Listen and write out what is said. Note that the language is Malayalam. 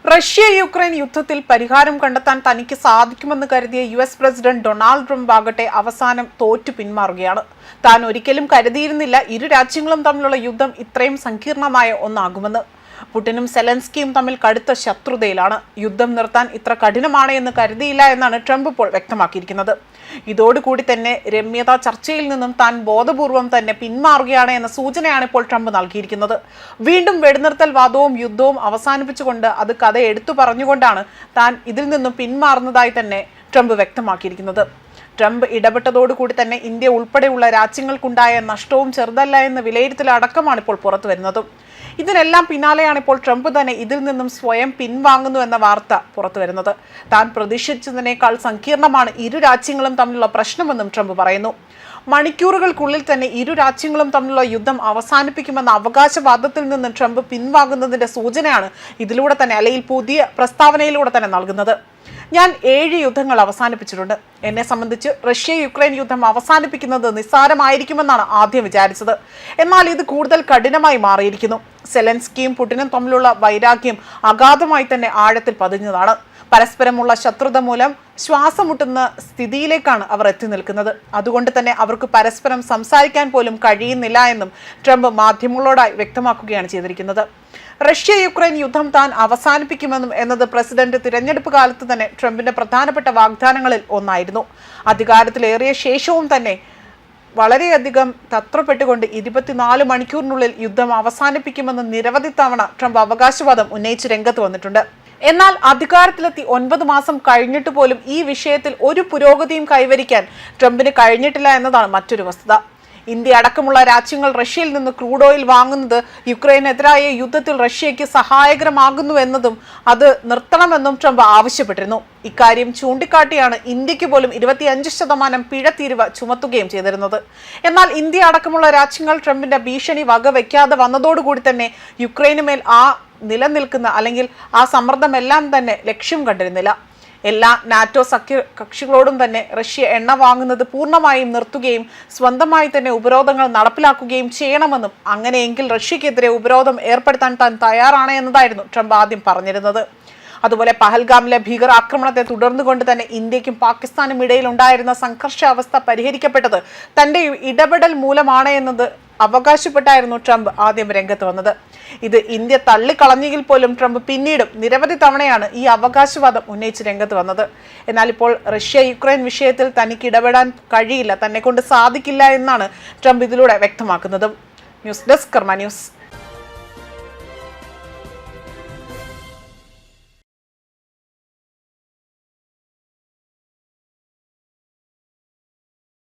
റഷ്യ യുക്രൈൻ യുദ്ധത്തിൽ പരിഹാരം കണ്ടെത്താൻ തനിക്ക് സാധിക്കുമെന്ന് കരുതിയ US പ്രസിഡന്റ് ഡൊണാൾഡ് ട്രംപ് ആകട്ടെ അവസാനം തോറ്റു പിന്മാറുകയാണ്. താൻ ഒരിക്കലും കരുതിയിരുന്നില്ല ഇരു രാജ്യങ്ങളും തമ്മിലുള്ള യുദ്ധം ഇത്രയും സങ്കീർണമായ ഒന്നാകുമെന്ന്. പുടിനും സെലൻസ്കിയും തമ്മിൽ കടുത്ത ശത്രുതയിലാണ്. യുദ്ധം നിർത്താൻ ഇത്ര കഠിനമാണ് എന്ന് കരുതിയില്ല എന്നാണ് ട്രംപ് ഇപ്പോൾ വ്യക്തമാക്കിയിരിക്കുന്നത്. ഇതോടുകൂടി തന്നെ രമ്യത ചർച്ചയിൽ നിന്നും താൻ ബോധപൂർവം തന്നെ പിന്മാറുകയാണ് എന്ന സൂചനയാണ് ഇപ്പോൾ ട്രംപ് നൽകിയിരിക്കുന്നത്. വീണ്ടും വെടിനിർത്തൽ വാദവും യുദ്ധവും അവസാനിപ്പിച്ചുകൊണ്ട് അത് കഥ എടുത്തു പറഞ്ഞുകൊണ്ടാണ് താൻ ഇതിൽ നിന്നും പിന്മാറുന്നതായി തന്നെ ട്രംപ് വ്യക്തമാക്കിയിരിക്കുന്നത്. ട്രംപ് ഇടപെട്ടതോടുകൂടി തന്നെ ഇന്ത്യ ഉൾപ്പെടെയുള്ള രാജ്യങ്ങൾക്കുണ്ടായ നഷ്ടവും ചെറുതല്ല എന്ന വിലയിരുത്തലടക്കമാണ് ഇപ്പോൾ പുറത്തു വരുന്നതും. ഇതിനെല്ലാം പിന്നാലെയാണ് ഇപ്പോൾ ട്രംപ് തന്നെ ഇതിൽ നിന്നും സ്വയം പിൻവാങ്ങുന്നു എന്ന വാർത്ത പുറത്തു വരുന്നത്. താൻ പ്രതീക്ഷിച്ചതിനേക്കാൾ സങ്കീർണമാണ് ഇരു രാജ്യങ്ങളും തമ്മിലുള്ള പ്രശ്നമെന്നും ട്രംപ് പറയുന്നു. മണിക്കൂറുകൾക്കുള്ളിൽ തന്നെ ഇരു രാജ്യങ്ങളും തമ്മിലുള്ള യുദ്ധം അവസാനിപ്പിക്കുമെന്ന അവകാശവാദത്തിൽ നിന്ന് ട്രംപ് പിൻവാങ്ങുന്നതിന്റെ സൂചനയാണ് ഇതിലൂടെ തന്നെ അല്ലെങ്കിൽ പുതിയ പ്രസ്താവനയിലൂടെ തന്നെ നൽകുന്നത്. ഞാൻ 7 യുദ്ധങ്ങൾ അവസാനിപ്പിച്ചിട്ടുണ്ട്. എന്നെ സംബന്ധിച്ച് റഷ്യ യുക്രൈൻ യുദ്ധം അവസാനിപ്പിക്കുന്നത് നിസ്സാരമായിരിക്കുമെന്നാണ് ആദ്യം വിചാരിച്ചത്. എന്നാൽ ഇത് കൂടുതൽ കഠിനമായി മാറിയിരിക്കുന്നു. സെലൻസ്കിയും പുടിനും തമ്മിലുള്ള വൈരാഗ്യം അഗാധമായി തന്നെ ആഴത്തിൽ പതിഞ്ഞതാണ്. പരസ്പരമുള്ള ശത്രുത മൂലം ശ്വാസം മുട്ടുന്ന സ്ഥിതിയിലേക്കാണ് അവർ എത്തി നിൽക്കുന്നത്. അതുകൊണ്ട് തന്നെ അവർക്ക് പരസ്പരം സംസാരിക്കാൻ പോലും കഴിയുന്നില്ല എന്നും ട്രംപ് മാധ്യമങ്ങളോടായി വ്യക്തമാക്കുകയാണ് ചെയ്തിരിക്കുന്നത്. റഷ്യ യുക്രൈൻ യുദ്ധം താൻ അവസാനിപ്പിക്കുമെന്നും എന്നത് പ്രസിഡന്റ് തിരഞ്ഞെടുപ്പ് കാലത്ത് തന്നെ ട്രംപിന്റെ പ്രധാനപ്പെട്ട വാഗ്ദാനങ്ങളിൽ ഒന്നായിരുന്നു. അധികാരത്തിലേറിയ ശേഷവും തന്നെ വളരെയധികം തത്രപ്പെട്ടുകൊണ്ട് 24 മണിക്കൂറിനുള്ളിൽ യുദ്ധം അവസാനിപ്പിക്കുമെന്ന് നിരവധി തവണ ട്രംപ് അവകാശവാദം ഉന്നയിച്ച് രംഗത്ത് വന്നിട്ടുണ്ട്. എന്നാൽ അധികാരത്തിലെത്തി 9 മാസം കഴിഞ്ഞിട്ട് പോലും ഈ വിഷയത്തിൽ ഒരു പുരോഗതിയും കൈവരിക്കാൻ ട്രംപിന് കഴിഞ്ഞിട്ടില്ല എന്നതാണ് മറ്റൊരു വസ്തുത. ഇന്ത്യ അടക്കമുള്ള രാജ്യങ്ങൾ റഷ്യയിൽ നിന്ന് ക്രൂഡ് ഓയിൽ വാങ്ങുന്നത് യുക്രൈനെതിരായ യുദ്ധത്തിൽ റഷ്യയ്ക്ക് സഹായകരമാകുന്നു എന്നതും അത് നിർത്തണമെന്നും ട്രംപ് ആവശ്യപ്പെട്ടിരുന്നു. ഇക്കാര്യം ചൂണ്ടിക്കാട്ടിയാണ് ഇന്ത്യക്ക് പോലും 25% പിഴത്തീരുവ ചുമത്തുകയും ചെയ്തിരുന്നത്. എന്നാൽ ഇന്ത്യ അടക്കമുള്ള രാജ്യങ്ങൾ ട്രംപിന്റെ ഭീഷണി വകവെക്കാതെ വന്നതോടുകൂടി തന്നെ യുക്രൈനുമേൽ ആ നിലനിൽക്കുന്ന അല്ലെങ്കിൽ ആ സമ്മർദ്ദമെല്ലാം തന്നെ ലക്ഷ്യം കണ്ടിരുന്നില്ല. എല്ലാ നാറ്റോ സഖ്യ കക്ഷികളോടും തന്നെ റഷ്യ എണ്ണ വാങ്ങുന്നത് പൂർണ്ണമായും നിർത്തുകയും സ്വന്തമായി തന്നെ ഉപരോധങ്ങൾ നടപ്പിലാക്കുകയും ചെയ്യണമെന്നും അങ്ങനെയെങ്കിൽ റഷ്യക്കെതിരെ ഉപരോധം ഏർപ്പെടുത്താൻ താൻ തയ്യാറാണ് എന്നതായിരുന്നു ട്രംപ് ആദ്യം പറഞ്ഞിരുന്നത്. അതുപോലെ പഹൽഗാമിലെ ഭീകരാക്രമണത്തെ തുടർന്നുകൊണ്ട് തന്നെ ഇന്ത്യക്കും പാകിസ്ഥാനും ഇടയിൽ ഉണ്ടായിരുന്ന സംഘർഷാവസ്ഥ പരിഹരിക്കപ്പെട്ടത് തന്റെ ഇടപെടൽ മൂലമാണ് എന്നത് അവകാശപ്പെട്ടായിരുന്നു ട്രംപ് ആദ്യം രംഗത്ത് വന്നത്. ഇത് ഇന്ത്യ തള്ളിക്കളഞ്ഞെങ്കിൽ പോലും ട്രംപ് പിന്നീടും നിരവധി തവണയാണ് ഈ അവകാശവാദം ഉന്നയിച്ച് രംഗത്ത് വന്നത്. എന്നാൽ ഇപ്പോൾ റഷ്യ യുക്രൈൻ വിഷയത്തിൽ തനിക്ക് ഇടപെടാൻ കഴിയില്ല, തന്നെ കൊണ്ട് സാധിക്കില്ല എന്നാണ് ട്രംപ് ഇതിലൂടെ വ്യക്തമാക്കുന്നത്. ന്യൂസ് ഡെസ്ക് കർമ്മ ന്യൂസ്.